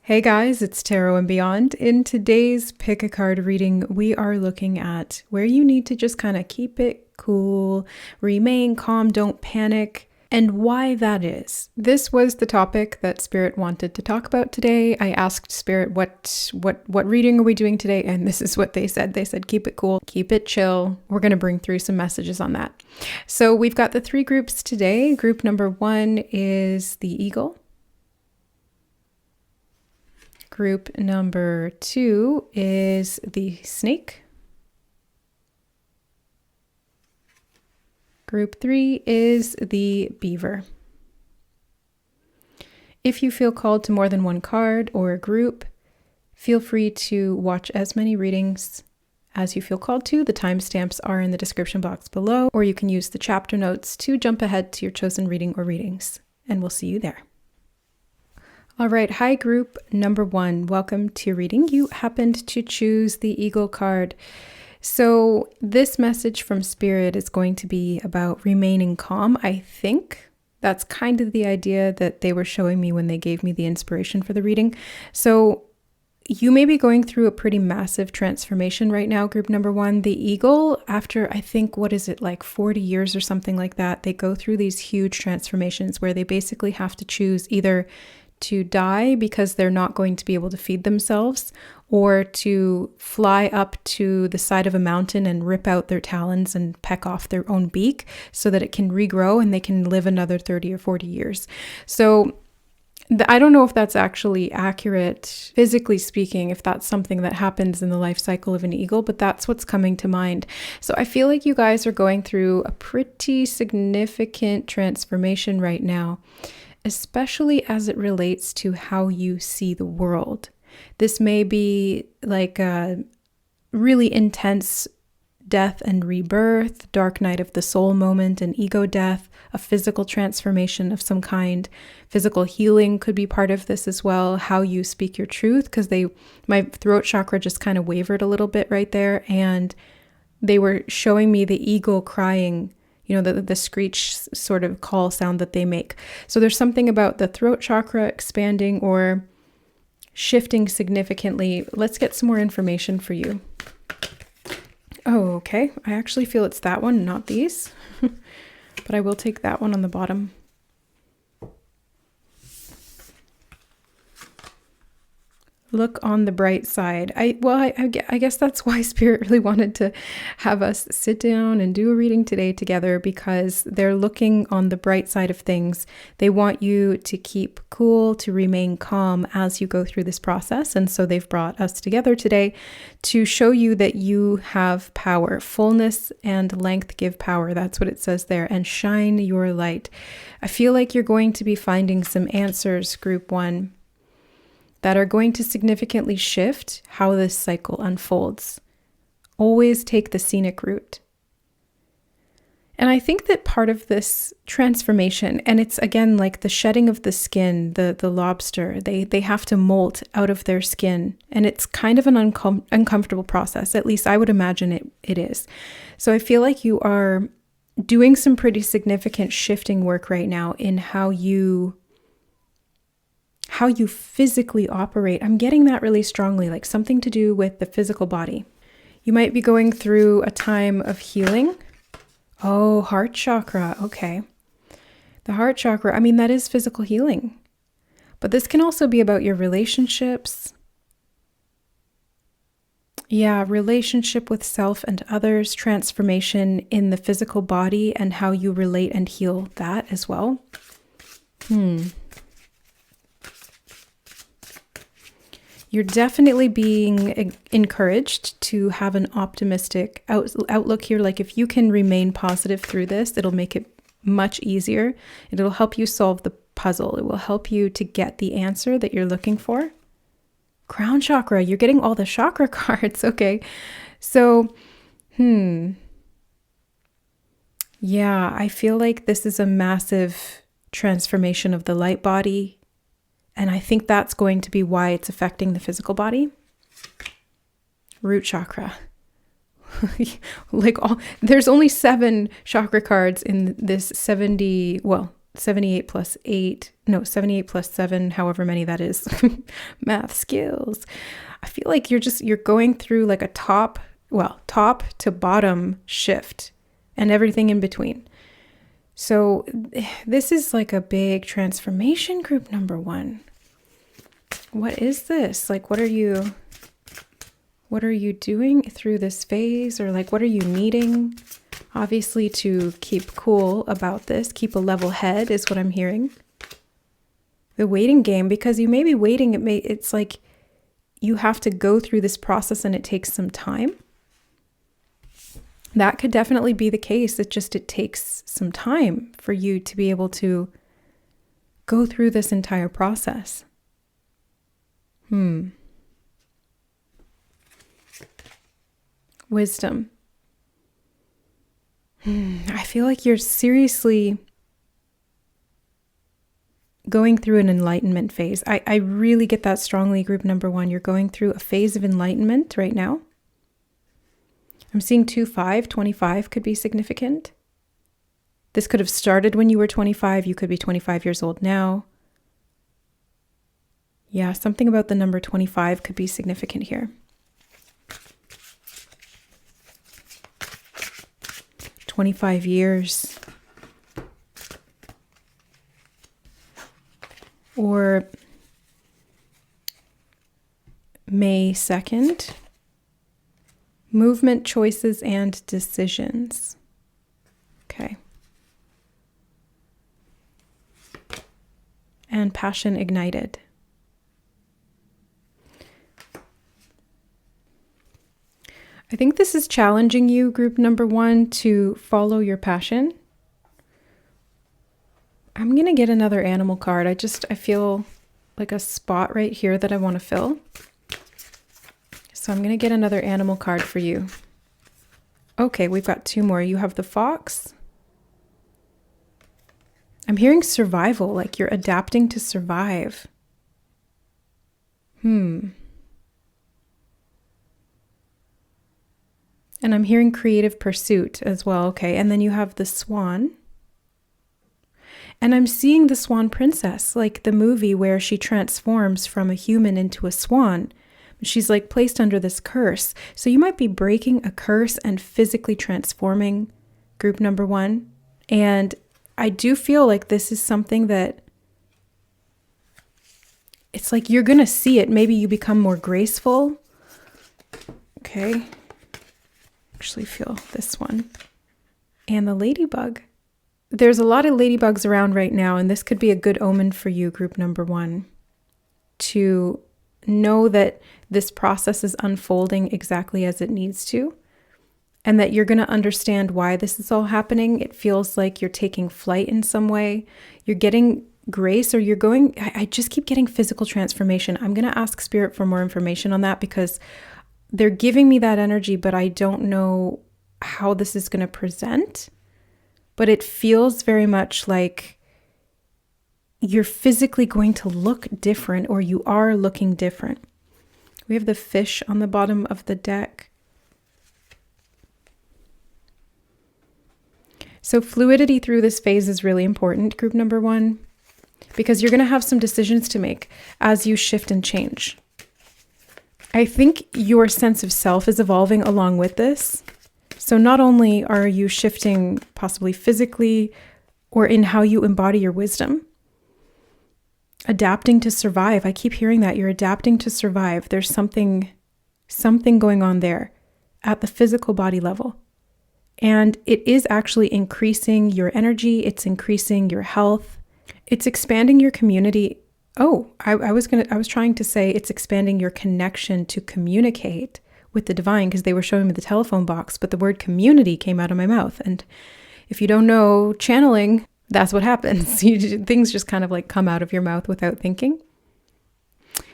Hey guys, it's Tarot and Beyond. In today's pick a card reading, we are looking at where you need to just kind of keep it cool, remain calm, don't panic, and why that is. This was the topic that Spirit wanted to talk about today. I asked Spirit, what reading are we doing today? And this is what they said. They said, keep it cool, keep it chill. We're going to bring through some messages on that. So we've got the three groups today. Group number 1 is the Eagle. Group number 2 is the Snake. Group 3 is the Beaver. If you feel called to more than one card or a group, feel free to watch as many readings as you feel called to. The timestamps are in the description box below, or you can use the chapter notes to jump ahead to your chosen reading or readings, and we'll see you there. All right, hi group number 1, welcome to your reading. You happened to choose the Eagle card. So this message from Spirit is going to be about remaining calm. I think that's kind of the idea that they were showing me when they gave me the inspiration for the reading. So you may be going through a pretty massive transformation right now, group number 1. The Eagle, after I think, 40 years or something like that, they go through these huge transformations where they basically have to choose either to die because they're not going to be able to feed themselves, or to fly up to the side of a mountain and rip out their talons and peck off their own beak so that it can regrow and they can live another 30 or 40 years. So I don't know if that's actually accurate, physically speaking, if that's something that happens in the life cycle of an eagle, but that's what's coming to mind. So I feel like you guys are going through a pretty significant transformation right now, especially as it relates to how you see the world. This may be like a really intense death and rebirth, dark night of the soul moment, an ego death, a physical transformation of some kind. Physical healing could be part of this as well, how you speak your truth, because my throat chakra just kind of wavered a little bit right there, and they were showing me the eagle crying, the screech sort of call sound that they make. So there's something about the throat chakra expanding or shifting significantly. Let's get some more information for you. Oh, okay. I actually feel it's that one, not these, but I will take that one on the bottom. Look on the bright side. I guess that's why Spirit really wanted to have us sit down and do a reading today together, because they're looking on the bright side of things. They want you to keep cool, to remain calm as you go through this process. And so they've brought us together today to show you that you have power. Fullness and length give power. That's what it says there. And shine your light. I feel like you're going to be finding some answers, group 1, that are going to significantly shift how this cycle unfolds. Always take the scenic route. And I think that part of this transformation, and it's again like the shedding of the skin, the lobster, they have to molt out of their skin. And it's kind of an uncomfortable process. At least I would imagine it is. So I feel like you are doing some pretty significant shifting work right now in how you physically operate. I'm getting that really strongly, like something to do with the physical body. You might be going through a time of healing. Oh, heart chakra. Okay. The heart chakra, that is physical healing. But this can also be about your relationships. Yeah, relationship with self and others, transformation in the physical body and how you relate and heal that as well. You're definitely being encouraged to have an optimistic outlook here. Like if you can remain positive through this, it'll make it much easier. It'll help you solve the puzzle. It will help you to get the answer that you're looking for. Crown chakra, you're getting all the chakra cards. Okay. So, yeah, I feel like this is a massive transformation of the light body. And I think that's going to be why it's affecting the physical body. Root chakra. There's only 7 chakra cards in this 70, 78 plus 8, no, 78 plus 7, however many that is. Math skills. I feel like you're going through like a top to bottom shift and everything in between. So this is like a big transformation, group number 1. What is this? Like, what are you doing through this phase? Or like, what are you needing? Obviously, to keep cool about this, keep a level head is what I'm hearing. The waiting game, because you may be waiting, it's like you have to go through this process and it takes some time. That could definitely be the case. It takes some time for you to be able to go through this entire process. Wisdom. I feel like you're seriously going through an enlightenment phase. I really get that strongly, group number 1. You're going through a phase of enlightenment right now. I'm seeing 25 could be significant. This could have started when you were 25. You could be 25 years old now. Yeah, something about the number 25 could be significant here. 25 years. Or May 2nd. Movement, choices, and decisions. Okay. And passion ignited. I think this is challenging you, group number 1, to follow your passion. I'm going to get another animal card. I feel like a spot right here that I want to fill. So I'm going to get another animal card for you. Okay, we've got 2 more. You have the fox. I'm hearing survival, like you're adapting to survive. And I'm hearing creative pursuit as well. Okay, and then you have the swan. And I'm seeing the swan princess, like the movie where she transforms from a human into a swan. She's like placed under this curse. So you might be breaking a curse and physically transforming, group number 1. And I do feel like this is something that it's like you're going to see it. Maybe you become more graceful. Okay. Actually feel this one. And the ladybug. There's a lot of ladybugs around right now, and this could be a good omen for you, group number 1, to know that this process is unfolding exactly as it needs to, and that you're going to understand why this is all happening. It feels like you're taking flight in some way. You're getting grace, or you're going, I just keep getting physical transformation. I'm going to ask Spirit for more information on that because they're giving me that energy, but I don't know how this is going to present. But it feels very much like you're physically going to look different, or you are looking different. We have the fish on the bottom of the deck. So fluidity through this phase is really important, group number 1, because you're going to have some decisions to make as you shift and change. I think your sense of self is evolving along with this. So not only are you shifting possibly physically or in how you embody your wisdom, adapting to survive. I keep hearing that you're adapting to survive. There's something going on there at the physical body level. And it is actually increasing your energy. It's increasing your health. It's expanding your community. Oh, I was trying to say it's expanding your connection to communicate with the divine, because they were showing me the telephone box, but the word community came out of my mouth. And if you don't know channeling, that's what happens. Things just kind of like come out of your mouth without thinking.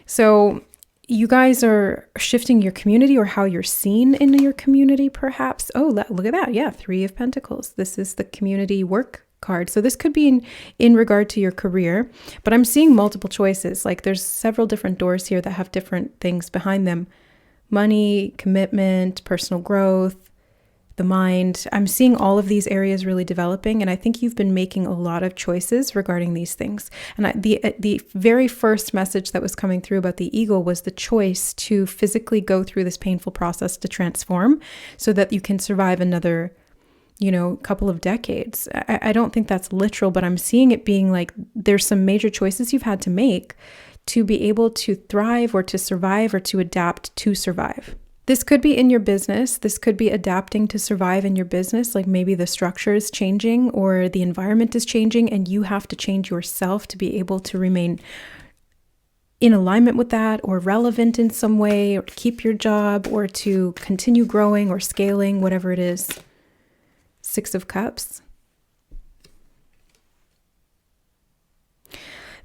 So you guys are shifting your community, or how you're seen in your community, perhaps. Oh, look at that. Yeah, 3 of Pentacles. This is the community work card. So this could be in regard to your career, but I'm seeing multiple choices. Like there's several different doors here that have different things behind them. Money, commitment, personal growth. the mind. I'm seeing all of these areas really developing, and I think you've been making a lot of choices regarding these things. And the very first message that was coming through about the eagle was the choice to physically go through this painful process to transform so that you can survive another, couple of decades. I don't think that's literal, but I'm seeing it being like there's some major choices you've had to make to be able to thrive or to survive or to adapt to survive. This could be in your business. This could be adapting to survive in your business. Like maybe the structure is changing or the environment is changing and you have to change yourself to be able to remain in alignment with that or relevant in some way, or keep your job or to continue growing or scaling, whatever it is. 6 of Cups.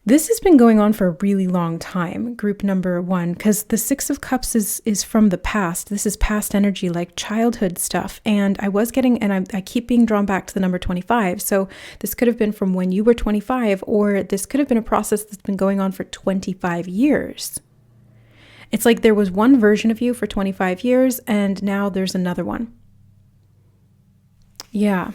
This has been going on for a really long time, group number 1, because the 6 of Cups is from the past. This is past energy, like childhood stuff. And I keep being drawn back to the number 25. So this could have been from when you were 25, or this could have been a process that's been going on for 25 years. It's like there was one version of you for 25 years, and now there's another one. Yeah.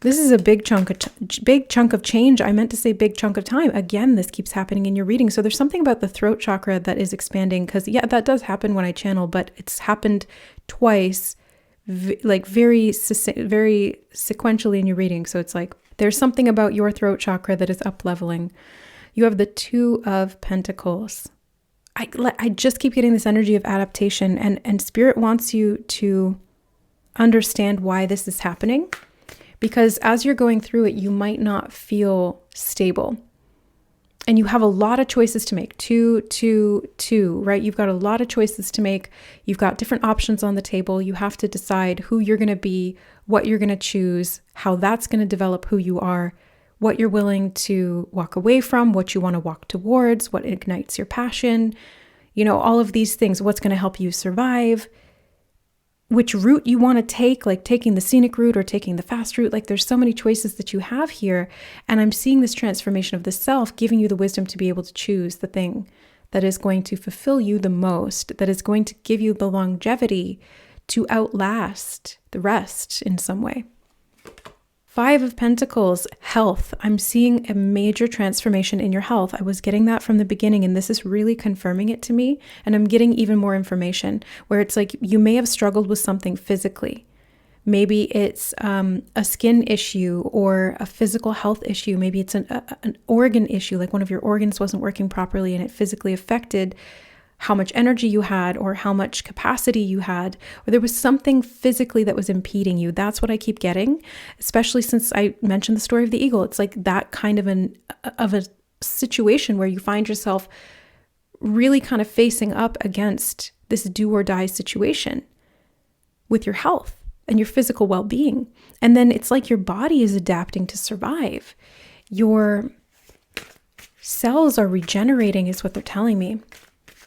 This is a big chunk of change. I meant to say big chunk of time. Again, this keeps happening in your reading. So there's something about the throat chakra that is expanding, because that does happen when I channel, but it's happened twice, like very sequentially in your reading. So it's like there's something about your throat chakra that is up leveling. You have the 2 of Pentacles. I just keep getting this energy of adaptation, and Spirit wants you to understand why this is happening. Because as you're going through it, you might not feel stable. And you have a lot of choices to make. Two, right? You've got a lot of choices to make. You've got different options on the table. You have to decide who you're going to be, what you're going to choose, how that's going to develop who you are, what you're willing to walk away from, what you want to walk towards, what ignites your passion, all of these things, what's going to help you survive, which route you want to take, like taking the scenic route or taking the fast route. Like there's so many choices that you have here. And I'm seeing this transformation of the self, giving you the wisdom to be able to choose the thing that is going to fulfill you the most, that is going to give you the longevity to outlast the rest in some way. 5 of Pentacles, health. I'm seeing a major transformation in your health. I was getting that from the beginning, and this is really confirming it to me. And I'm getting even more information where it's like you may have struggled with something physically. Maybe it's a skin issue or a physical health issue. Maybe it's an organ issue, like one of your organs wasn't working properly and it physically affected how much energy you had or how much capacity you had, or there was something physically that was impeding you. That's what I keep getting, especially since I mentioned the story of the eagle. It's like that kind of a situation where you find yourself really kind of facing up against this do or die situation with your health and your physical well-being. And then it's like your body is adapting to survive. Your cells are regenerating is what they're telling me.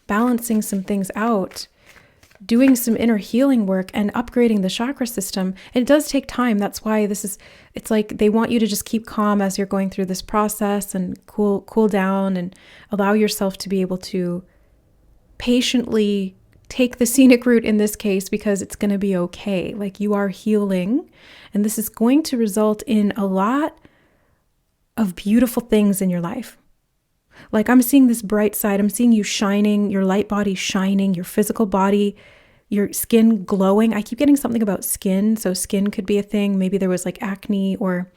Balancing some things out, doing some inner healing work and upgrading the chakra system. And it does take time. That's why it's like they want you to just keep calm as you're going through this process and cool down and allow yourself to be able to patiently take the scenic route in this case, because it's going to be okay. Like you are healing, and this is going to result in a lot of beautiful things in your life. Like I'm seeing this bright side. I'm seeing you shining, your light body shining, your physical body, your skin glowing. I keep getting something about skin. So skin could be a thing. Maybe there was like acne or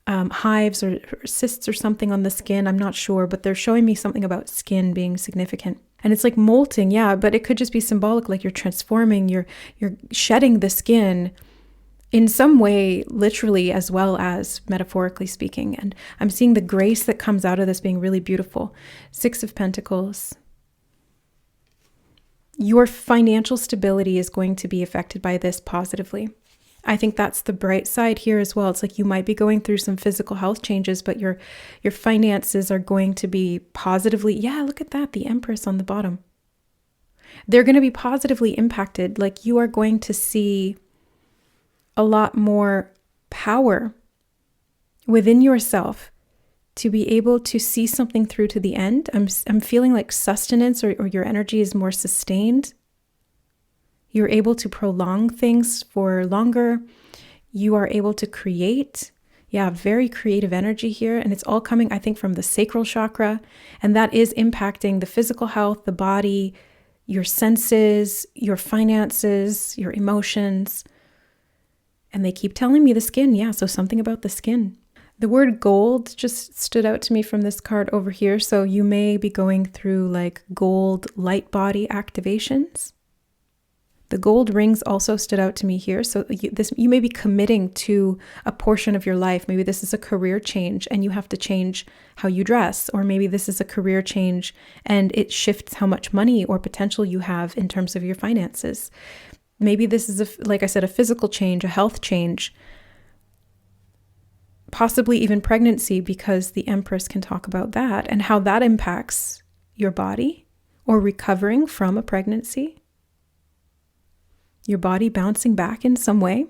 hives or cysts or something on the skin. I'm not sure, but they're showing me something about skin being significant. And it's like molting, yeah, but it could just be symbolic, like you're transforming, you're shedding the skin in some way, literally as well as metaphorically speaking. And I'm seeing the grace that comes out of this being really beautiful. 6 of Pentacles. Your financial stability is going to be affected by this positively. I think that's the bright side here as well. It's like you might be going through some physical health changes, but your finances are going to be positively, yeah, look at that, the Empress on the bottom. They're going to be positively impacted. Like you are going to see a lot more power within yourself to be able to see something through to the end. I'm feeling like sustenance or your energy is more sustained. You're able to prolong things for longer. You are able to create. Yeah, very creative energy here. And it's all coming, I think, from the sacral chakra. And that is impacting the physical health, the body, your senses, your finances, your emotions. And they keep telling me the skin. Yeah, so something about the skin. The word gold just stood out to me from this card over here. So you may be going through like gold light body activations. The gold rings also stood out to me here. So you may be committing to a portion of your life. Maybe this is a career change and you have to change how you dress. Or maybe this is a career change and it shifts how much money or potential you have in terms of your finances. Maybe this is, like I said, a physical change, a health change. Possibly even pregnancy, because the Empress can talk about that and how that impacts your body, or recovering from a pregnancy. Your body bouncing back in some way.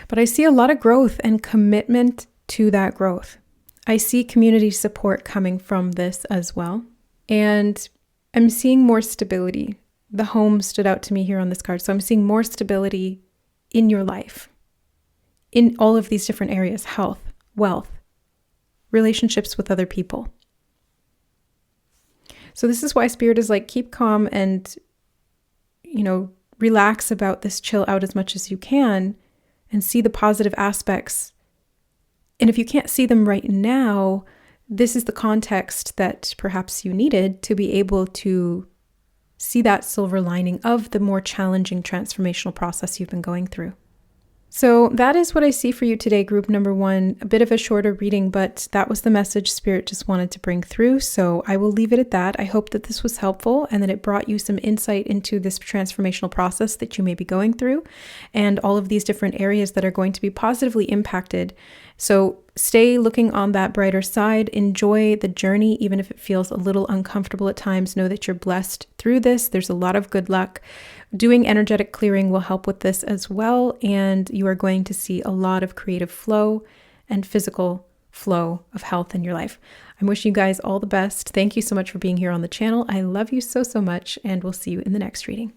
But I see a lot of growth and commitment to that growth. I see community support coming from this as well. And I'm seeing more stability. The home stood out to me here on this card. So I'm seeing more stability in your life, in all of these different areas: health, wealth, relationships with other people. So this is why Spirit is like, keep calm and, relax about this, chill out as much as you can and see the positive aspects. And if you can't see them right now, this is the context that perhaps you needed to be able to see that silver lining of the more challenging transformational process you've been going through. So that is what I see for you today, group number 1. A bit of a shorter reading, but that was the message Spirit just wanted to bring through. So I will leave it at that. I hope that this was helpful and that it brought you some insight into this transformational process that you may be going through and all of these different areas that are going to be positively impacted. So stay looking on that brighter side. Enjoy the journey, even if it feels a little uncomfortable at times. Know that you're blessed through this. There's a lot of good luck. Doing energetic clearing will help with this as well. And you are going to see a lot of creative flow and physical flow of health in your life. I'm wishing you guys all the best. Thank you so much for being here on the channel. I love you so, so much. And we'll see you in the next reading.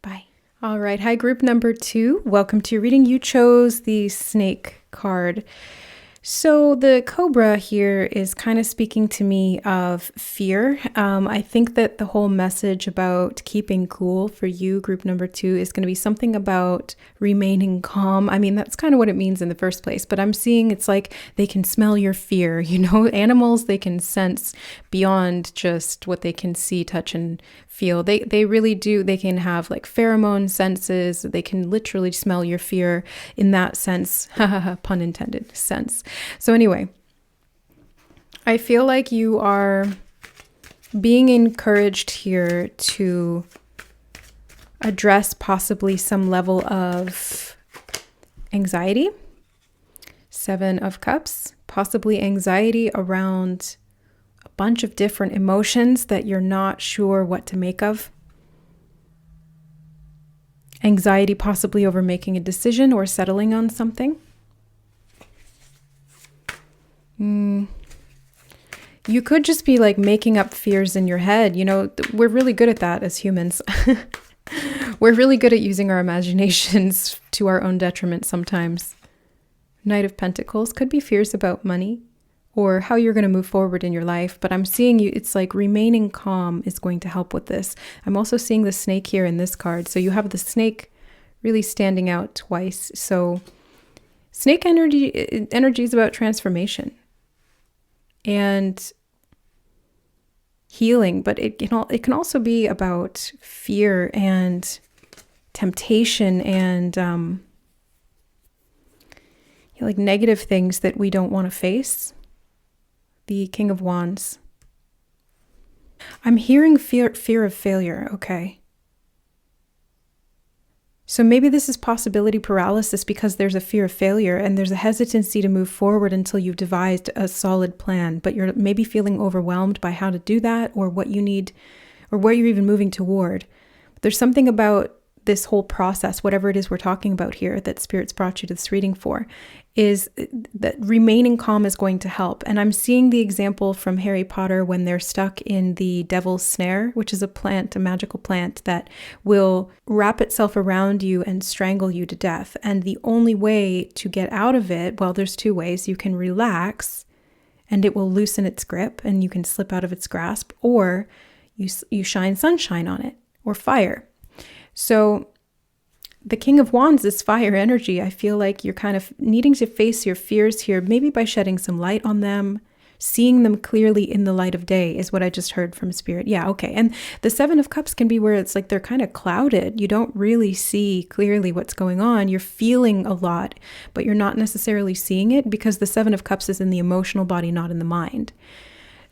Bye. All right. Hi, group number 2. Welcome to your reading. You chose the snake card. So the cobra here is kind of speaking to me of fear. I think that the whole message about keeping cool for you, group number 2, is going to be something about remaining calm. I mean, that's kind of what it means in the first place, but I'm seeing it's like they can smell your fear. Animals, they can sense beyond just what they can see, touch, and feel. They really do. They can have like pheromone senses. They can literally smell your fear in that sense, pun intended, sense. So anyway, I feel like you are being encouraged here to address possibly some level of anxiety. 7 of Cups, possibly anxiety around a bunch of different emotions that you're not sure what to make of. Anxiety possibly over making a decision or settling on something. You could just be like making up fears in your head. We're really good at that as humans. We're really good at using our imaginations to our own detriment sometimes. Knight of Pentacles could be fears about money or how you're going to move forward in your life. But I'm seeing it's like remaining calm is going to help with this. I'm also seeing the snake here in this card. So you have the snake really standing out twice. So snake energy is about transformation and healing, but it can also be about fear and temptation and like negative things that we don't want to face. The King of Wands. I'm hearing fear of failure. Okay. So maybe this is possibility paralysis because there's a fear of failure and there's a hesitancy to move forward until you've devised a solid plan, but you're maybe feeling overwhelmed by how to do that or what you need or where you're even moving toward. There's something about this whole process, whatever it is we're talking about here that Spirit's brought you to this reading for, is that remaining calm is going to help. And I'm seeing the example from Harry Potter when they're stuck in the devil's snare, which is a plant, a magical plant that will wrap itself around you and strangle you to death. And the only way to get out of it, well, there's two ways. You can relax and it will loosen its grip and you can slip out of its grasp, or you shine sunshine on it, or fire. So the King of Wands is fire energy. I feel like you're kind of needing to face your fears here, maybe by shedding some light on them, seeing them clearly in the light of day is what I just heard from Spirit. Yeah, okay. And the Seven of Cups can be where it's like they're kind of clouded. You don't really see clearly what's going on. You're feeling a lot, but you're not necessarily seeing it because the Seven of Cups is in the emotional body, not in the mind.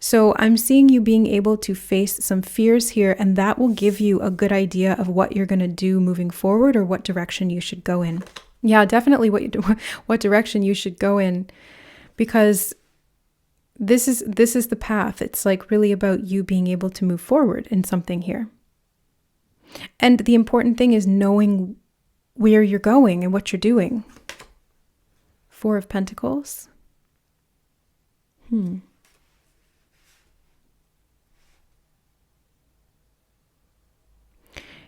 So I'm seeing you being able to face some fears here, and that will give you a good idea of what you're going to do moving forward or what direction you should go in. Yeah, definitely what direction you should go in, because this is the path. It's like really about you being able to move forward in something here. And the important thing is knowing where you're going and what you're doing. Four of Pentacles.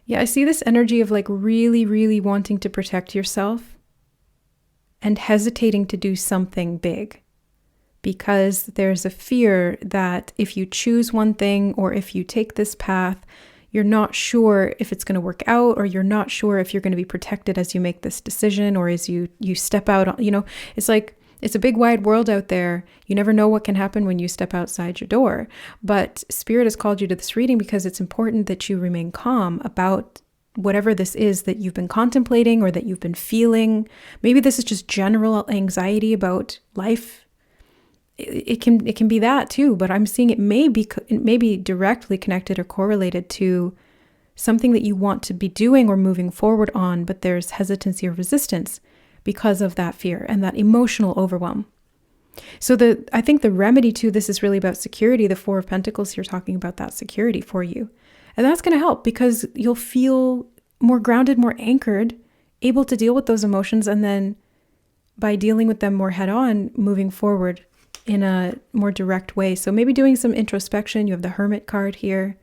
Yeah, I see this energy of like really, really wanting to protect yourself and hesitating to do something big because there's a fear that if you choose one thing or if you take this path, you're not sure if it's going to work out, or you're not sure if you're going to be protected as you make this decision or as you step out on, it's like, it's a big wide world out there. You never know what can happen when you step outside your door. But Spirit has called you to this reading because it's important that you remain calm about whatever this is that you've been contemplating or that you've been feeling. Maybe this is just general anxiety about life. It can be that too, but I'm seeing it may be directly connected or correlated to something that you want to be doing or moving forward on, but there's hesitancy or resistance because of that fear and that emotional overwhelm. So I think the remedy to this is really about security. The Four of Pentacles here talking about that security for you. And that's going to help because you'll feel more grounded, more anchored, able to deal with those emotions. And then by dealing with them more head on, moving forward in a more direct way. So maybe doing some introspection. You have the Hermit card here.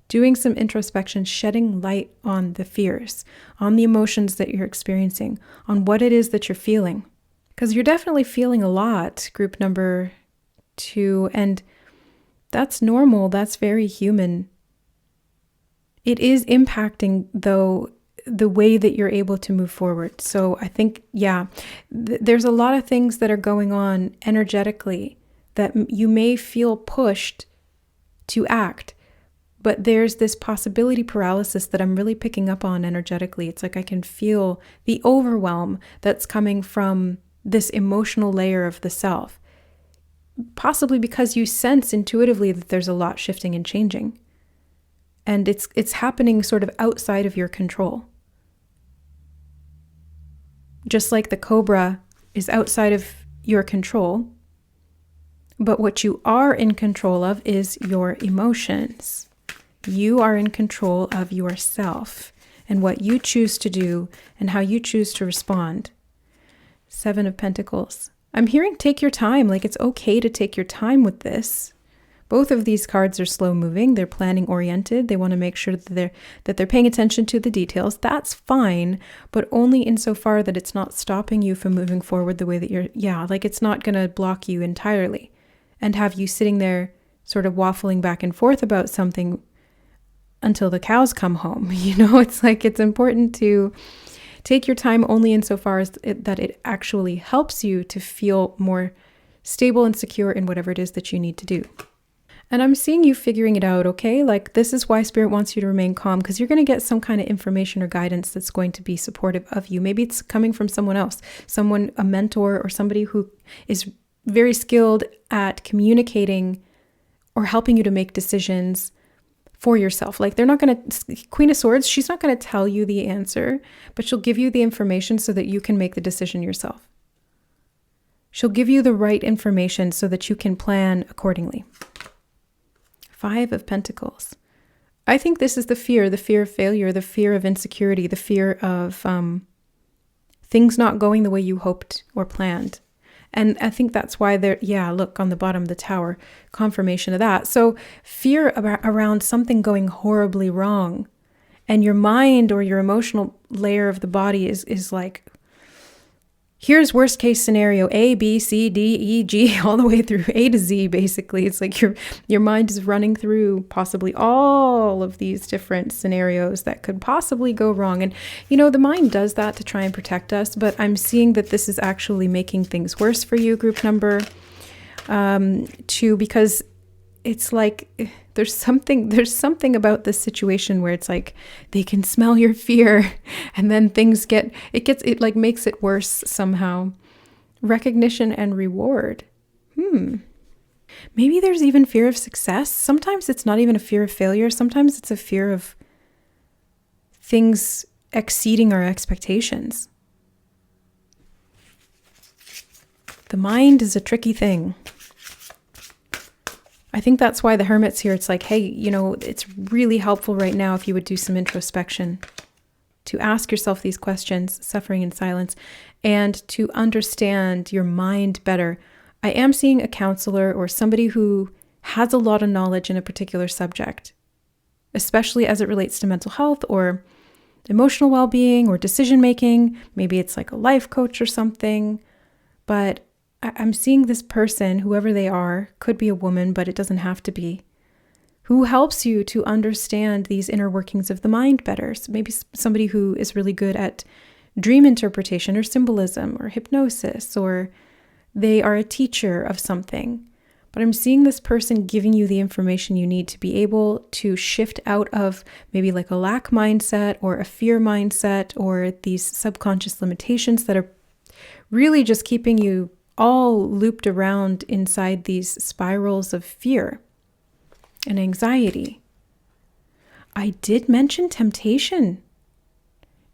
Doing some introspection, shedding light on the fears, on the emotions that you're experiencing, on what it is that you're feeling. Because you're definitely feeling a lot, group number 2, and that's normal. That's very human. It is impacting, though, the way that you're able to move forward. So I think, there's a lot of things that are going on energetically that you may feel pushed to act. But there's this possibility paralysis that I'm really picking up on energetically. It's like I can feel the overwhelm that's coming from this emotional layer of the self, possibly because you sense intuitively that there's a lot shifting and changing. And it's happening sort of outside of your control. Just like the cobra is outside of your control, but what you are in control of is your emotions. You are in control of yourself and what you choose to do and how you choose to respond. Seven of Pentacles. I'm hearing take your time, like it's okay to take your time with this. Both of these cards are slow moving. They're planning oriented. They want to make sure that they're paying attention to the details. That's fine, but only insofar that it's not stopping you from moving forward the way that it's not going to block you entirely and have you sitting there sort of waffling back and forth about something until the cows come home. It's like it's important to take your time only insofar as that it actually helps you to feel more stable and secure in whatever it is that you need to do. And I'm seeing you figuring it out, okay? Like this is why Spirit wants you to remain calm, because you're going to get some kind of information or guidance that's going to be supportive of you. Maybe it's coming from someone else, a mentor or somebody who is very skilled at communicating or helping you to make decisions for yourself. Like they're not going to, Queen of Swords, she's not going to tell you the answer, but she'll give you the information so that you can make the decision yourself. She'll give you the right information so that you can plan accordingly. Five of Pentacles. I think this is the fear of failure, the fear of insecurity, the fear of things not going the way you hoped or planned. And I think that's why look on the bottom of the tower, confirmation of that. So fear around something going horribly wrong, and your mind or your emotional layer of the body is like, here's worst case scenario, A, B, C, D, E, G, all the way through A to Z, basically. It's like your mind is running through possibly all of these different scenarios that could possibly go wrong. And, the mind does that to try and protect us, but I'm seeing that this is actually making things worse for you, group number 2, because it's like there's something about this situation where it's like they can smell your fear, and then it like makes it worse somehow. Recognition and reward. Maybe there's even fear of success. Sometimes it's not even a fear of failure. Sometimes it's a fear of things exceeding our expectations. The mind is a tricky thing. I think that's why the Hermit's here. It's like, hey, it's really helpful right now if you would do some introspection, to ask yourself these questions, suffering in silence, and to understand your mind better. I am seeing a counselor or somebody who has a lot of knowledge in a particular subject, especially as it relates to mental health or emotional well-being or decision-making. Maybe it's like a life coach or something, but I'm seeing this person, whoever they are, could be a woman, but it doesn't have to be, who helps you to understand these inner workings of the mind better. So maybe somebody who is really good at dream interpretation or symbolism or hypnosis, or they are a teacher of something. But I'm seeing this person giving you the information you need to be able to shift out of maybe like a lack mindset or a fear mindset or these subconscious limitations that are really just keeping you all looped around inside these spirals of fear and anxiety. I did mention temptation.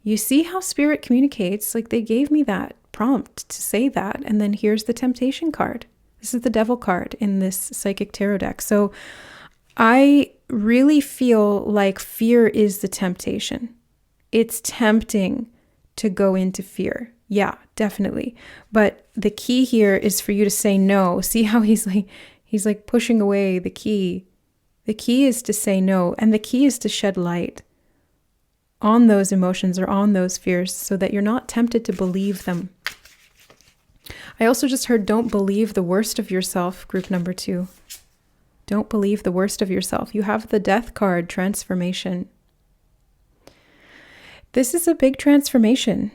You see how spirit communicates? Like they gave me that prompt to say that. And then here's the temptation card. This is the devil card in this psychic tarot deck. So I really feel like fear is the temptation. It's tempting to go into fear. Yeah, definitely. But the key here is for you to say no. See how he's like pushing away the key. The key is to say no, and the key is to shed light on those emotions or on those fears so that you're not tempted to believe them. I also just heard, don't believe the worst of yourself, group number 2. Don't believe the worst of yourself. You have the death card, transformation. This is a big transformation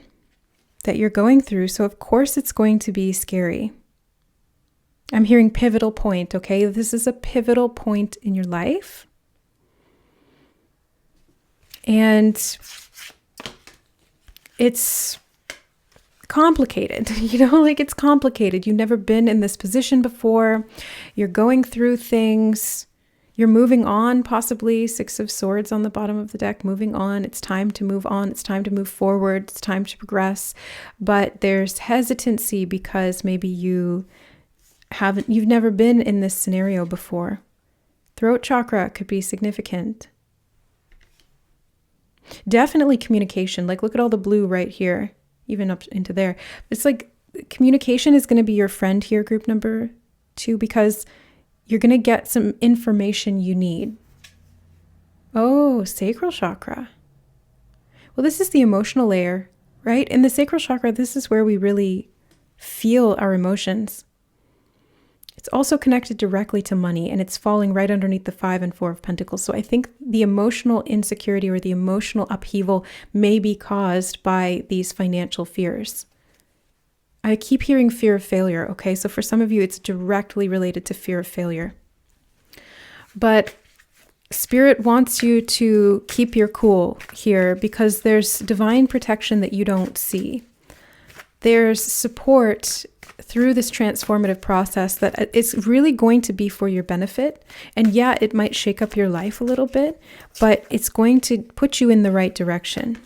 that you're going through, so of course it's going to be scary. I'm hearing pivotal point, okay? This is a pivotal point in your life. And it's complicated, it's complicated. You've never been in this position before. You're going through things. You're moving on, possibly. 6 of Swords on the bottom of the deck, moving on. It's time to move on. It's time to move forward. It's time to progress. But there's hesitancy because maybe you've never been in this scenario before. Throat chakra could be significant. Definitely communication. Like, look at all the blue right here, even up into there. It's like communication is going to be your friend here, group number 2, because you're going to get some information you need. Oh, sacral chakra. Well, this is the emotional layer, right? In the sacral chakra, this is where we really feel our emotions. It's also connected directly to money, and it's falling right underneath the 5 and 4 of Pentacles. So I think the emotional insecurity or the emotional upheaval may be caused by these financial fears. I keep hearing fear of failure, okay? So for some of you, it's directly related to fear of failure. But Spirit wants you to keep your cool here because there's divine protection that you don't see. There's support through this transformative process that it's really going to be for your benefit. And yeah, it might shake up your life a little bit, but it's going to put you in the right direction.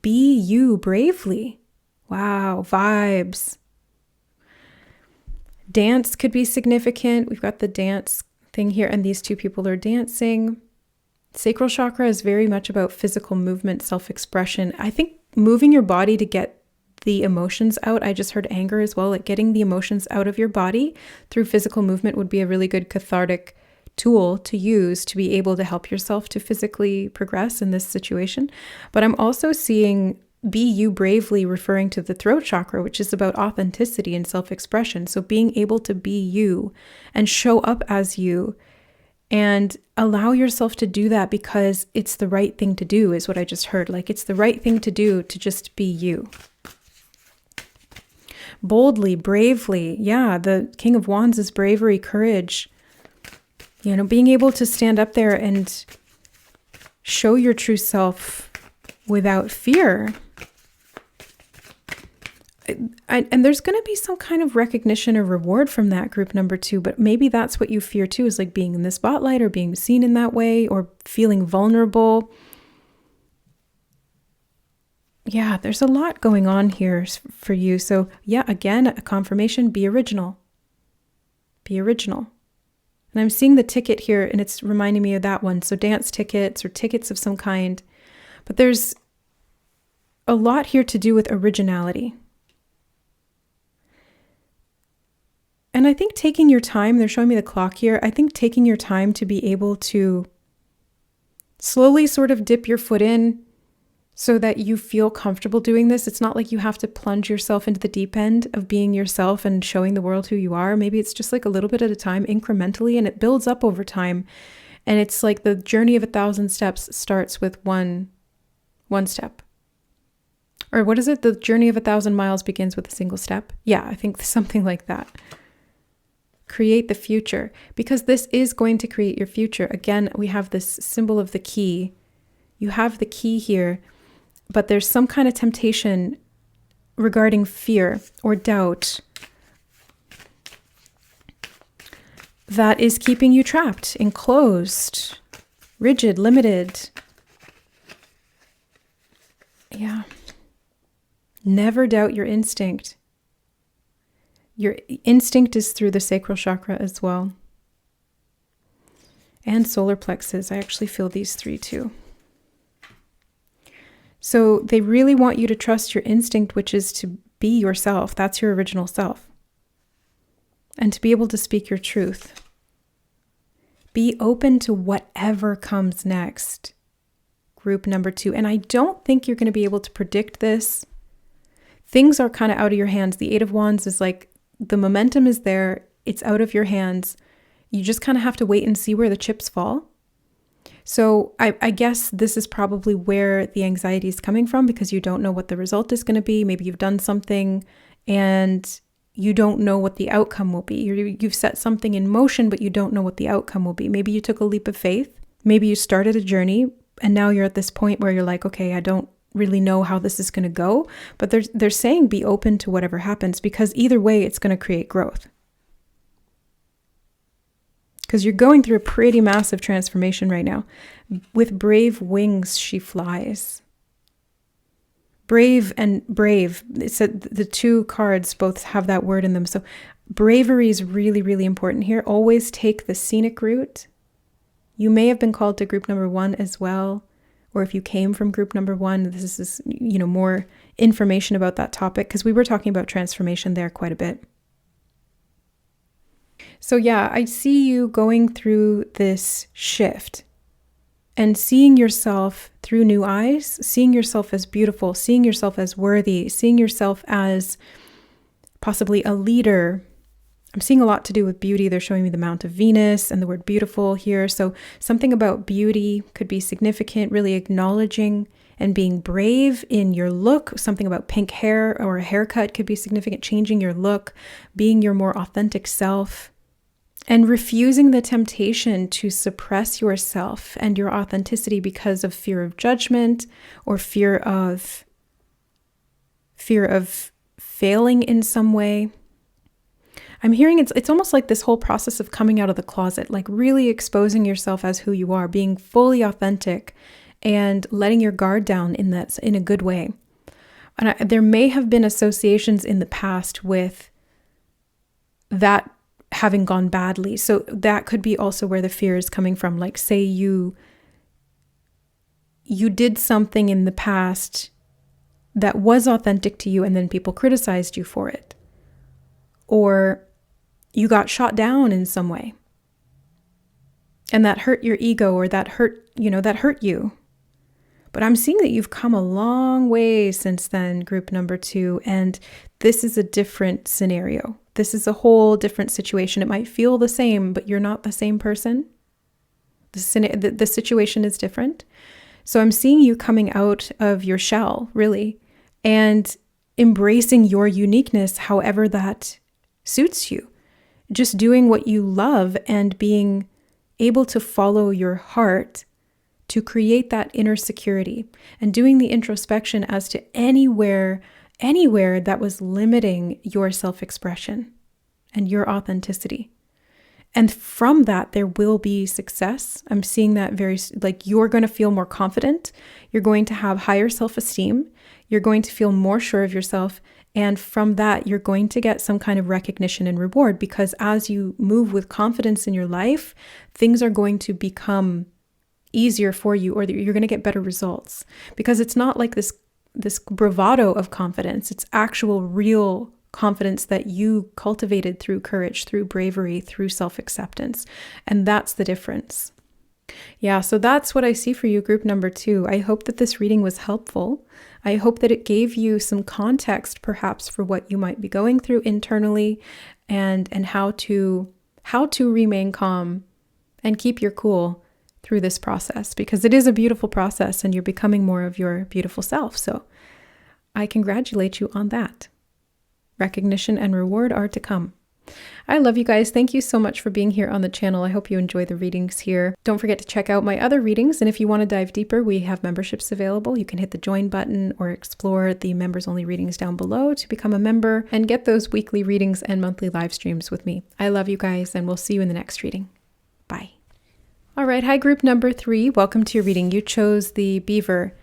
Be you bravely. Wow, vibes. Dance could be significant. We've got the dance thing here, and these 2 people are dancing. Sacral chakra is very much about physical movement, self-expression. I think moving your body to get the emotions out. I just heard anger as well. Like getting the emotions out of your body through physical movement would be a really good cathartic tool to use to be able to help yourself to physically progress in this situation. But I'm also seeing be you bravely referring to the throat chakra, which is about authenticity and self-expression. So being able to be you and show up as you and allow yourself to do that because it's the right thing to do is what I just heard. Like it's the right thing to do to just be you. Boldly, bravely. Yeah, the King of Wands is bravery, courage. You know, being able to stand up there and show your true self without fear. And there's going to be some kind of recognition or reward from that group number 2, but maybe that's what you fear too, is like being in the spotlight or being seen in that way or feeling vulnerable. Yeah, there's a lot going on here for you. So yeah, again, a confirmation, be original. Be original. And I'm seeing the ticket here and it's reminding me of that one. So dance tickets or tickets of some kind. But there's a lot here to do with originality. And I think taking your time, they're showing me the clock here. I think taking your time to be able to slowly sort of dip your foot in so that you feel comfortable doing this. It's not like you have to plunge yourself into the deep end of being yourself and showing the world who you are. Maybe it's just like a little bit at a time, incrementally, and it builds up over time. And it's like the journey of 1,000 steps starts with one step. Or what is it? The journey of 1,000 miles begins with a single step. Yeah, I think something like that. Create the future, because this is going to create your future. Again, we have this symbol of the key. You have the key here, but there's some kind of temptation regarding fear or doubt that is keeping you trapped, enclosed, rigid, limited. Yeah. Never doubt your instinct. Your instinct is through the sacral chakra as well. And solar plexus. I actually feel these 3 too. So they really want you to trust your instinct, which is to be yourself. That's your original self. And to be able to speak your truth. Be open to whatever comes next. Group number 2. And I don't think you're going to be able to predict this. Things are kind of out of your hands. The 8 of Wands is like, the momentum is there. It's out of your hands. You just kind of have to wait and see where the chips fall. So I guess this is probably where the anxiety is coming from, because you don't know what the result is going to be. Maybe you've done something and you don't know what the outcome will be. You've set something in motion, but you don't know what the outcome will be. Maybe you took a leap of faith. Maybe you started a journey and now you're at this point where you're like, okay, I don't really know how this is going to go, but they're saying be open to whatever happens, because either way it's going to create growth. Because you're going through a pretty massive transformation right now. With brave wings she flies. Brave and brave. It said the 2 cards both have that word in them. So bravery is really, really important here. Always take the scenic route. You may have been called to group number 1 as well. Or if you came from group number 1, this is, more information about that topic, because we were talking about transformation there quite a bit. So yeah, I see you going through this shift and seeing yourself through new eyes, seeing yourself as beautiful, seeing yourself as worthy, seeing yourself as possibly a leader. I'm seeing a lot to do with beauty. They're showing me the Mount of Venus and the word beautiful here. So something about beauty could be significant, really acknowledging and being brave in your look. Something about pink hair or a haircut could be significant, changing your look, being your more authentic self, and refusing the temptation to suppress yourself and your authenticity because of fear of judgment or fear of failing in some way. I'm hearing it's almost like this whole process of coming out of the closet, like really exposing yourself as who you are, being fully authentic and letting your guard down in a good way. And there may have been associations in the past with that having gone badly. So that could be also where the fear is coming from. Like say you you did something in the past that was authentic to you and then people criticized you for it. Or you got shot down in some way. And that hurt your ego, or that hurt you. But I'm seeing that you've come a long way since then, group number 2. And this is a different scenario. This is a whole different situation. It might feel the same, but you're not the same person. The situation is different. So I'm seeing you coming out of your shell, really, and embracing your uniqueness, however that suits you. Just doing what you love and being able to follow your heart to create that inner security, and doing the introspection as to anywhere that was limiting your self-expression and your authenticity. And from that, there will be success. I'm seeing that you're going to feel more confident. You're going to have higher self-esteem. You're going to feel more sure of yourself. And from that, you're going to get some kind of recognition and reward, because as you move with confidence in your life, things are going to become easier for you, or you're going to get better results, because it's not like this bravado of confidence. It's actual real confidence that you cultivated through courage, through bravery, through self-acceptance. And that's the difference. Yeah, so that's what I see for you, group number 2. I hope that this reading was helpful. I hope that it gave you some context, perhaps, for what you might be going through internally, and how to remain calm and keep your cool through this process, because it is a beautiful process and you're becoming more of your beautiful self. So I congratulate you on that. Recognition and reward are to come. I love you guys. Thank you so much for being here on the channel. I hope you enjoy the readings here. Don't forget to check out my other readings. And if you want to dive deeper, we have memberships available. You can hit the join button or explore the members only readings down below to become a member and get those weekly readings and monthly live streams with me. I love you guys, and we'll see you in the next reading. Bye. All right. Hi, group number 3. Welcome to your reading. You chose the beaver.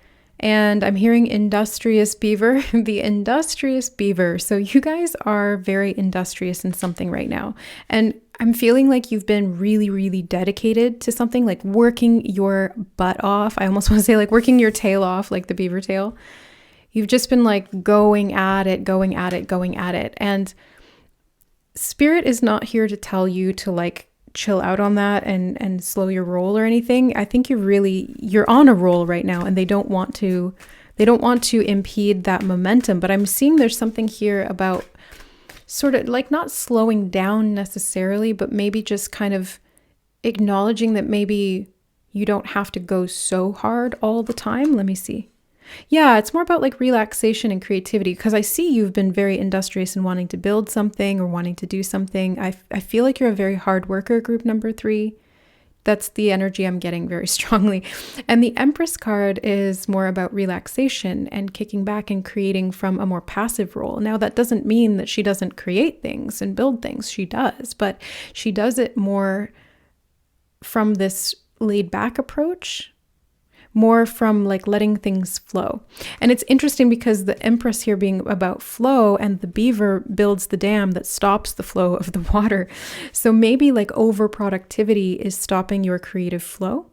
And I'm hearing industrious beaver, the industrious beaver. So you guys are very industrious in something right now. And I'm feeling like you've been really, really dedicated to something, like working your butt off. I almost want to say like working your tail off, like the beaver tail. You've just been like going at it. And Spirit is not here to tell you to like chill out on that and slow your roll or anything. I think you're on a roll right now, and they don't want to impede that momentum. But I'm seeing there's something here about sort of like not slowing down necessarily, but maybe just kind of acknowledging that maybe you don't have to go so hard all the time. Let me see. Yeah, it's more about like relaxation and creativity, because I see you've been very industrious in wanting to build something or wanting to do something. I feel like you're a very hard worker, group number 3. That's the energy I'm getting very strongly. And the Empress card is more about relaxation and kicking back and creating from a more passive role. Now, that doesn't mean that she doesn't create things and build things. She does, but she does it more from this laid back approach, more from like letting things flow. And it's interesting because the Empress here being about flow, and the beaver builds the dam that stops the flow of the water. So maybe like overproductivity is stopping your creative flow.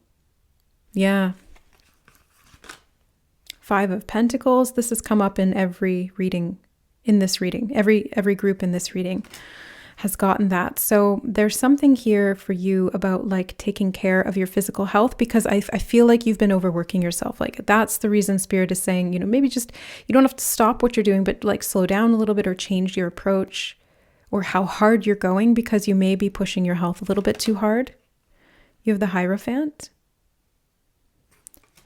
Yeah. 5 of Pentacles. This has come up in every reading in this reading. Every group in this reading has gotten that. So there's something here for you about like taking care of your physical health, because I feel like you've been overworking yourself. Like that's the reason Spirit is saying, maybe just, you don't have to stop what you're doing, but like slow down a little bit or change your approach or how hard you're going, because you may be pushing your health a little bit too hard. You have the Hierophant.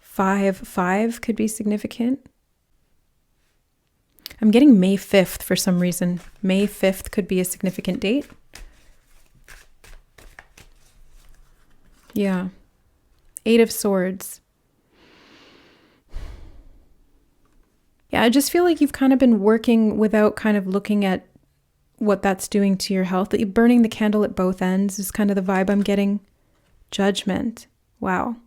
5 could be significant. I'm getting May 5th for some reason. May 5th could be a significant date. Yeah. 8 of Swords. Yeah, I just feel like you've kind of been working without kind of looking at what that's doing to your health. Burning the candle at both ends is kind of the vibe I'm getting. Judgment. Wow.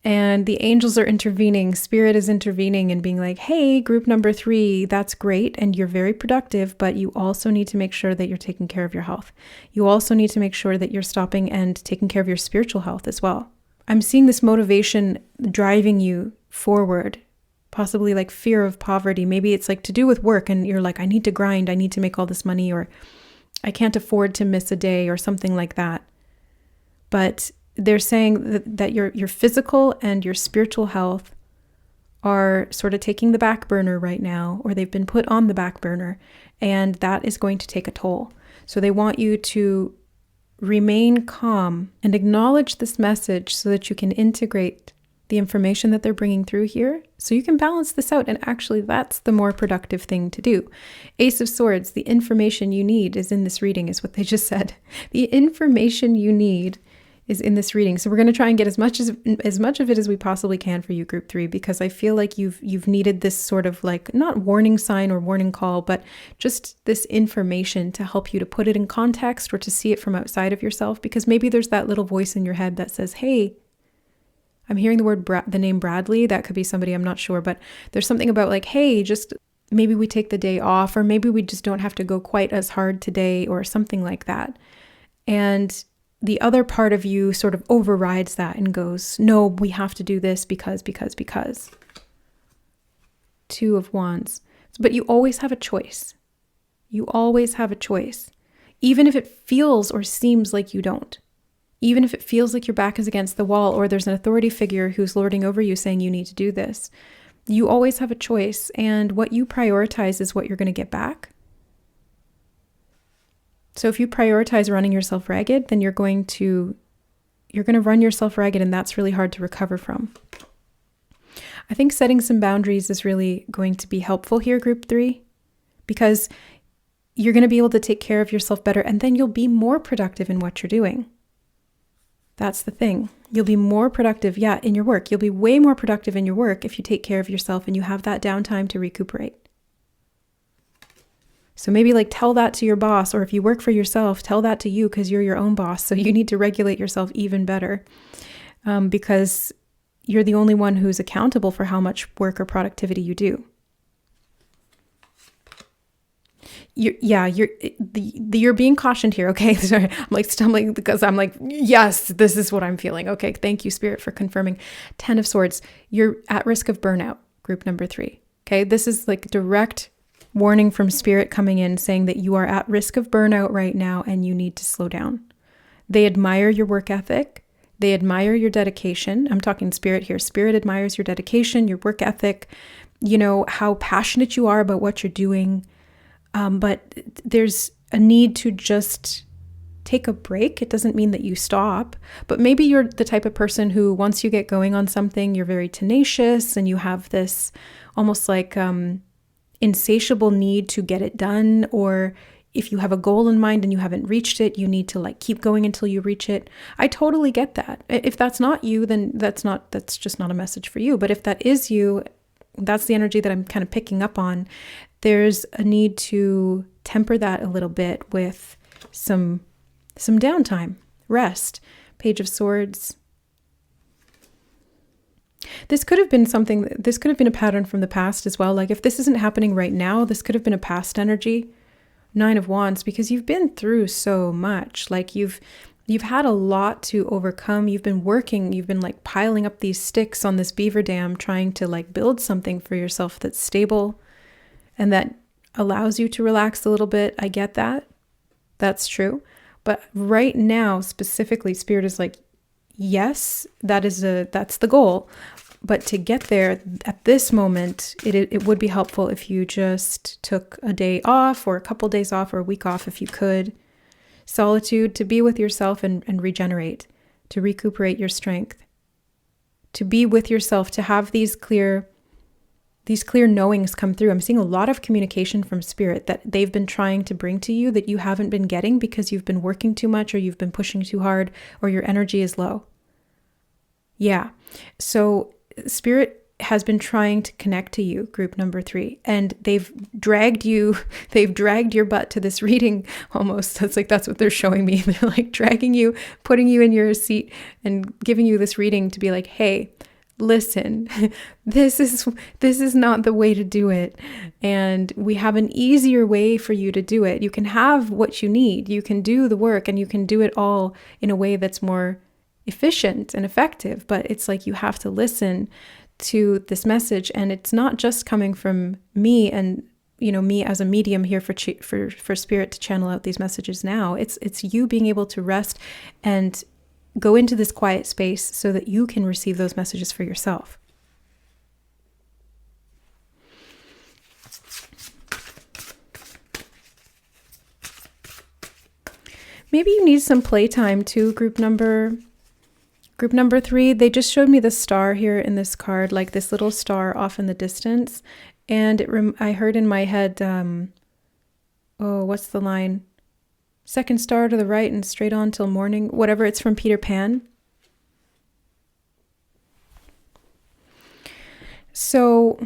And the angels are intervening. Spirit is intervening and being like, hey, group number 3, that's great. And you're very productive, but you also need to make sure that you're taking care of your health. You also need to make sure that you're stopping and taking care of your spiritual health as well. I'm seeing this motivation driving you forward, possibly like fear of poverty. Maybe it's like to do with work and you're like, I need to grind, I need to make all this money, or I can't afford to miss a day or something like that. But they're saying that your physical and your spiritual health are sort of taking the back burner right now, or they've been put on the back burner, and that is going to take a toll. So they want you to remain calm and acknowledge this message so that you can integrate the information that they're bringing through here, so you can balance this out. And actually, that's the more productive thing to do. Ace of Swords, the information you need is in this reading, is what they just said. The information you need is in this reading. So we're going to try and get as much of it as we possibly can for you, group 3, because I feel like you've needed this sort of like, not warning sign or warning call, but just this information to help you to put it in context or to see it from outside of yourself, because maybe there's that little voice in your head that says, hey, I'm hearing the name Bradley. That could be somebody, I'm not sure, but there's something about like, hey, just maybe we take the day off, or maybe we just don't have to go quite as hard today, or something like that. And the other part of you sort of overrides that and goes, no, we have to do this because. Two of Wands. But you always have a choice. You always have a choice. Even if it feels or seems like you don't. Even if it feels like your back is against the wall, or there's an authority figure who's lording over you saying you need to do this. You always have a choice, and what you prioritize is what you're going to get back. So if you prioritize running yourself ragged, then you're going to run yourself ragged, and that's really hard to recover from. I think setting some boundaries is really going to be helpful here, group 3, because you're going to be able to take care of yourself better, and then you'll be more productive in what you're doing. That's the thing. You'll be more productive, in your work. You'll be way more productive in your work if you take care of yourself and you have that downtime to recuperate. So maybe like tell that to your boss, or if you work for yourself, tell that to you, because you're your own boss. So you need to regulate yourself even better, because you're the only one who's accountable for how much work or productivity you do. You're being cautioned here. Okay. Sorry. I'm like stumbling because I'm like, yes, this is what I'm feeling. Okay. Thank you, Spirit, for confirming. 10 of Swords. You're at risk of burnout, group number 3. Okay. This is like direct warning from Spirit coming in, saying that you are at risk of burnout right now and you need to slow down. They admire your work ethic. They admire your dedication. I'm talking Spirit here. Spirit admires your dedication, your work ethic, how passionate you are about what you're doing. But there's a need to just take a break. It doesn't mean that you stop, but maybe you're the type of person who, once you get going on something, you're very tenacious and you have this almost like insatiable need to get it done. Or if you have a goal in mind and you haven't reached it, you need to like keep going until you reach it. I totally get that. If that's not you, then that's just not a message for you. But if that is you, that's the energy that I'm kind of picking up on. There's a need to temper that a little bit with some downtime, rest. Page of Swords. This could have been a pattern from the past as well. Like if this isn't happening right now, this could have been a past energy. 9 of Wands, because you've been through so much. Like you've had a lot to overcome. You've been working, you've been like piling up these sticks on this beaver dam, trying to like build something for yourself that's stable and that allows you to relax a little bit. I get that. That's true. But right now, specifically, Spirit is like, yes, that's the goal. But to get there at this moment, it would be helpful if you just took a day off or a couple days off or a week off if you could. Solitude, to be with yourself and regenerate, to recuperate your strength, to be with yourself, to have these clear knowings come through. I'm seeing a lot of communication from Spirit that they've been trying to bring to you that you haven't been getting because you've been working too much or you've been pushing too hard or your energy is low. Yeah. So Spirit has been trying to connect to you, group number 3, and they've dragged your butt to this reading almost. That's what they're showing me. They're like dragging you, putting you in your seat and giving you this reading to be like, hey, listen, this is not the way to do it. And we have an easier way for you to do it. You can have what you need. You can do the work and you can do it all in a way that's more efficient and effective, but it's like you have to listen to this message, and it's not just coming from me and me as a medium here for spirit to channel out these messages now. It's you being able to rest and go into this quiet space so that you can receive those messages for yourself. Maybe you need some playtime too, group number 3. They just showed me the star here in this card, like this little star off in the distance. And I heard in my head, what's the line? Second star to the right and straight on till morning, whatever. It's from Peter Pan. So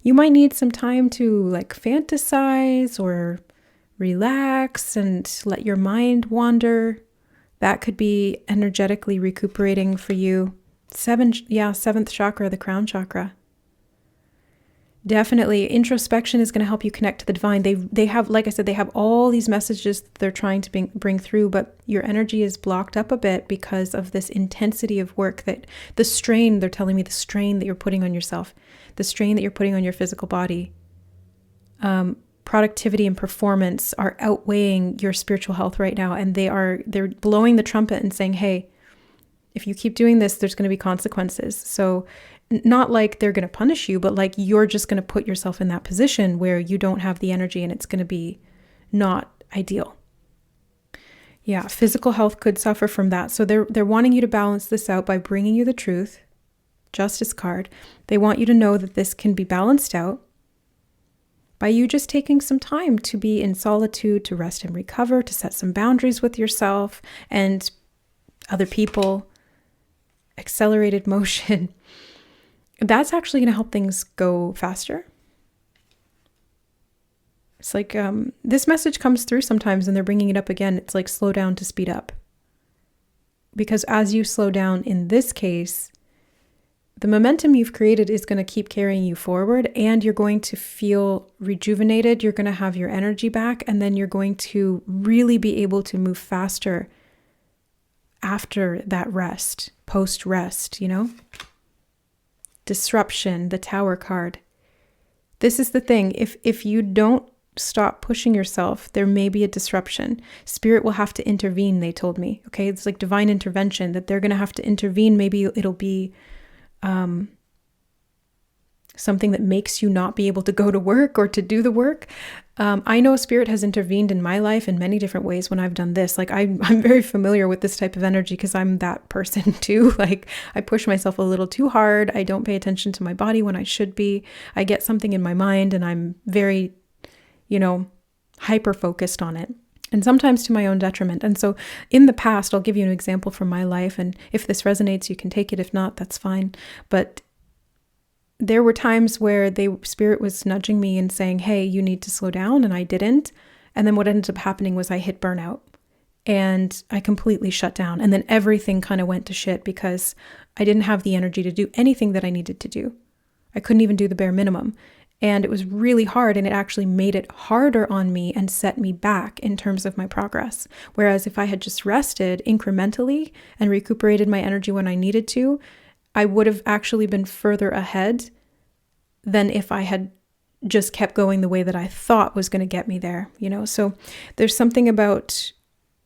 you might need some time to like fantasize or relax and let your mind wander. That could be energetically recuperating for you. 7th chakra, the crown chakra. Definitely, introspection is going to help you connect to the divine. They have, like I said, they have all these messages that they're trying to bring through, but your energy is blocked up a bit because of this intensity of work, that the strain, they're telling me, the strain that you're putting on yourself, the strain that you're putting on your physical body. Productivity and performance are outweighing your spiritual health right now, and they're blowing the trumpet and saying, hey, if you keep doing this, there's going to be consequences. So not like they're going to punish you, but like you're just going to put yourself in that position where you don't have the energy, and it's going to be not ideal. Yeah, physical health could suffer from that. So they're wanting you to balance this out by bringing you the truth, Justice card. They want you to know that this can be balanced out by you just taking some time to be in solitude, to rest and recover, to set some boundaries with yourself and other people. Accelerated motion. That's actually going to help things go faster. It's like this message comes through sometimes and they're bringing it up again. It's like slow down to speed up. Because as you slow down in this case, the momentum you've created is going to keep carrying you forward, and you're going to feel rejuvenated. You're going to have your energy back, and then you're going to really be able to move faster after that rest, post-rest, Disruption, the Tower card. This is the thing. If you don't stop pushing yourself, there may be a disruption. Spirit will have to intervene, they told me. Okay, it's like divine intervention, that they're going to have to intervene. Maybe it'll be something that makes you not be able to go to work or to do the work. I know Spirit has intervened in my life in many different ways when I've done this. Like I'm very familiar with this type of energy because I'm that person too. Like I push myself a little too hard. I don't pay attention to my body when I should be. I get something in my mind and I'm very, hyper focused on it. And sometimes to my own detriment. And so in the past, I'll give you an example from my life. And if this resonates, you can take it. If not, that's fine. But there were times where Spirit was nudging me and saying, hey, you need to slow down. And I didn't. And then what ended up happening was I hit burnout and I completely shut down. And then everything kind of went to shit because I didn't have the energy to do anything that I needed to do. I couldn't even do the bare minimum. And it was really hard, and it actually made it harder on me and set me back in terms of my progress. Whereas if I had just rested incrementally and recuperated my energy when I needed to, I would have actually been further ahead than if I had just kept going the way that I thought was going to get me there, So there's something about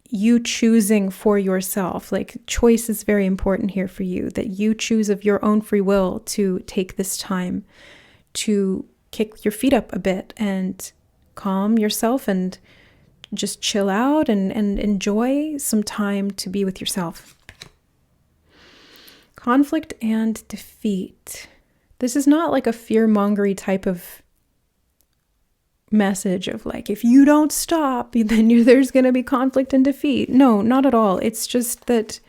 you choosing for yourself. Like choice is very important here for you, that you choose of your own free will to take this time to kick your feet up a bit and calm yourself and just chill out and enjoy some time to be with yourself. Conflict and defeat. This is not like a fear-mongery type of message of like, if you don't stop, then there's going to be conflict and defeat. No, not at all. It's just that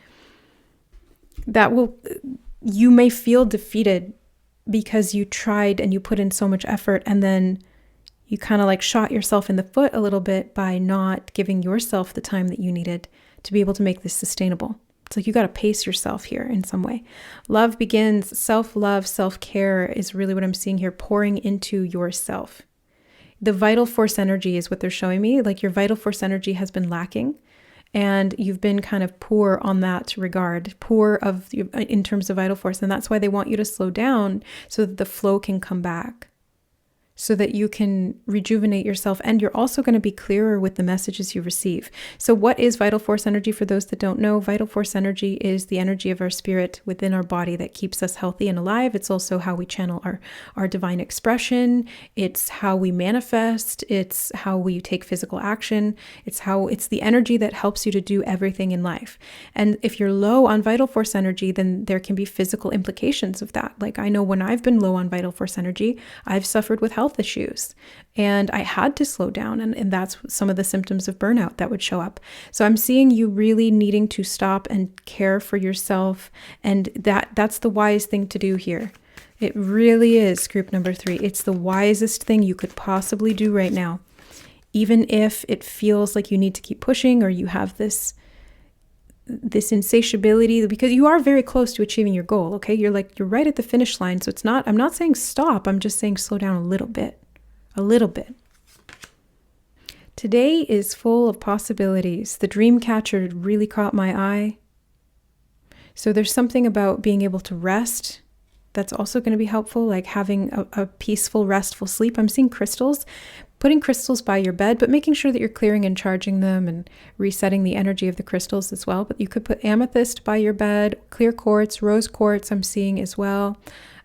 you may feel defeated because you tried and you put in so much effort, and then you kind of like shot yourself in the foot a little bit by not giving yourself the time that you needed to be able to make this sustainable. It's like you got to pace yourself here in some way. Love begins, self-love, self-care is really what I'm seeing here, pouring into yourself. The vital force energy is what they're showing me. Like your vital force energy has been lacking. and you've been kind of poor on that regard, in terms of vital force. And that's why they want you to slow down so that the flow can come back, so that you can rejuvenate yourself, and you're also going to be clearer with the messages you receive. So what is vital force energy? For those that don't know, vital force energy is the energy of our spirit within our body that keeps us healthy and alive. It's also how we channel our divine expression. It's how we manifest. It's how we take physical action. It's the energy that helps you to do everything in life. And if you're low on vital force energy, then there can be physical implications of that. Like I know when I've been low on vital force energy, I've suffered with health issues, and I had to slow down, and that's some of the symptoms of burnout that would show up. So I'm seeing you really needing to stop and care for yourself, and that's the wise thing to do here. It really is, group number 3. It's the wisest thing you could possibly do right now, even if it feels like you need to keep pushing, or you have this insatiability, because you are very close to achieving your goal. Okay. You're right at the finish line. So I'm not saying stop. I'm just saying slow down a little bit. Today is full of possibilities. The dream catcher really caught my eye. So there's something about being able to rest that's also going to be helpful, like having a peaceful, restful sleep. I'm seeing crystals, putting crystals by your bed, but making sure that you're clearing and charging them and resetting the energy of the crystals as well. But you could put amethyst by your bed, clear quartz, rose quartz I'm seeing as well,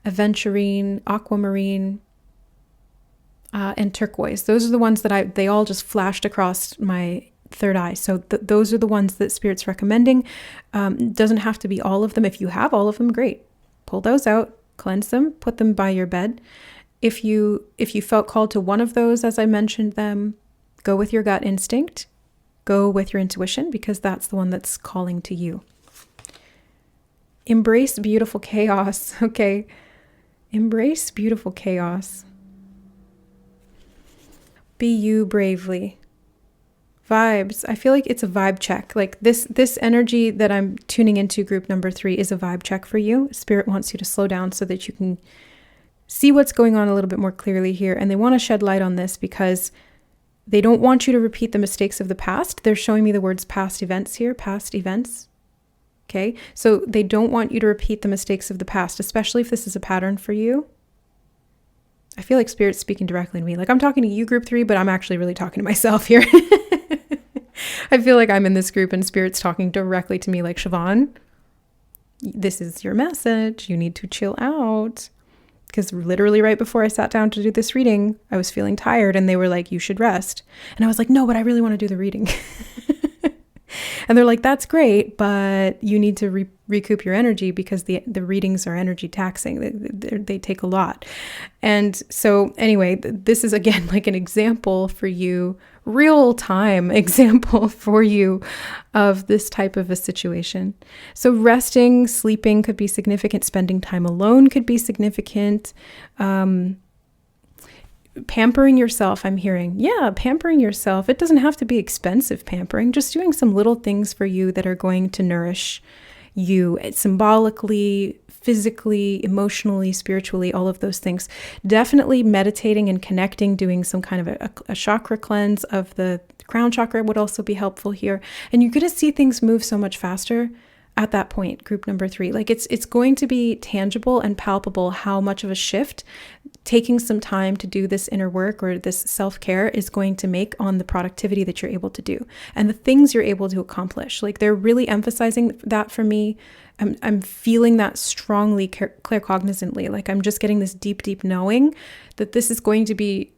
aventurine, aquamarine, and turquoise. Those are the ones that they all just flashed across my third eye. So those are the ones that Spirit's recommending. Doesn't have to be all of them. If you have all of them, great. Pull those out, cleanse them, put them by your bed. If you felt called to one of those, as I mentioned them, go with your gut instinct, go with your intuition, because that's the one that's calling to you. Embrace beautiful chaos, okay? Embrace beautiful chaos. Be you bravely. Vibes. I feel like it's a vibe check. Like this energy that I'm tuning into, group number 3, is a vibe check for you. Spirit wants you to slow down so that you can see what's going on a little bit more clearly here. And they want to shed light on this because they don't want you to repeat the mistakes of the past. They're showing me the words past events here, past events. Okay. So they don't want you to repeat the mistakes of the past, especially if this is a pattern for you. I feel like Spirit's speaking directly to me. Like I'm talking to you, group 3, but I'm actually really talking to myself here. I feel like I'm in this group and Spirit's talking directly to me, like, Siobhan, this is your message. You need to chill out. Because literally right before I sat down to do this reading, I was feeling tired and they were like, you should rest. And I was like, no, but I really want to do the reading. And they're like, that's great, but you need to recoup your energy because the readings are energy taxing. They take a lot. And so anyway, this is again like an example for you, real time example for you of this type of a situation. So resting, sleeping could be significant. Spending time alone could be significant. Pampering yourself, I'm hearing. Yeah, pampering yourself. It doesn't have to be expensive pampering, just doing some little things for you that are going to nourish you symbolically, physically, emotionally, spiritually, all of those things. Definitely meditating and connecting, doing some kind of a chakra cleanse of the crown chakra would also be helpful here. And you're going to see things move so much faster at that point, group number 3. Like it's going to be tangible and palpable how much of a shift taking some time to do this inner work or this self-care is going to make on the productivity that you're able to do and the things you're able to accomplish. Like they're really emphasizing that for me. I'm feeling that strongly, claircognizantly. Like I'm just getting this deep knowing that this is going to be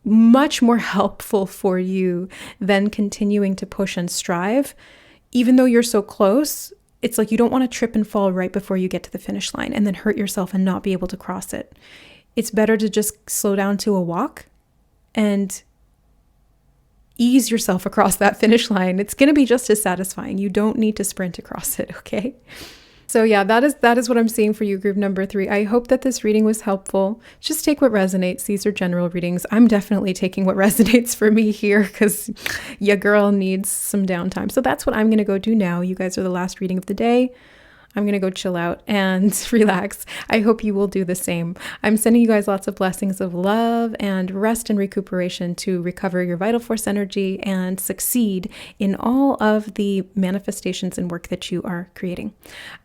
much more helpful for you than continuing to push and strive. Even though you're so close, it's like you don't want to trip and fall right before you get to the finish line and then hurt yourself and not be able to cross it. It's better to just slow down to a walk and ease yourself across that finish line. It's going to be just as satisfying. You don't need to sprint across it, okay? So yeah, that is what I'm seeing for you, group number 3. I hope that this reading was helpful. Just take what resonates. These are general readings. I'm definitely taking what resonates for me here because your girl needs some downtime. So that's what I'm going to go do now. You guys are the last reading of the day. I'm going to go chill out and relax. I hope you will do the same. I'm sending you guys lots of blessings of love and rest and recuperation to recover your vital force energy and succeed in all of the manifestations and work that you are creating.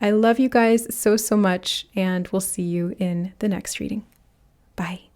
I love you guys so, so much, and we'll see you in the next reading. Bye.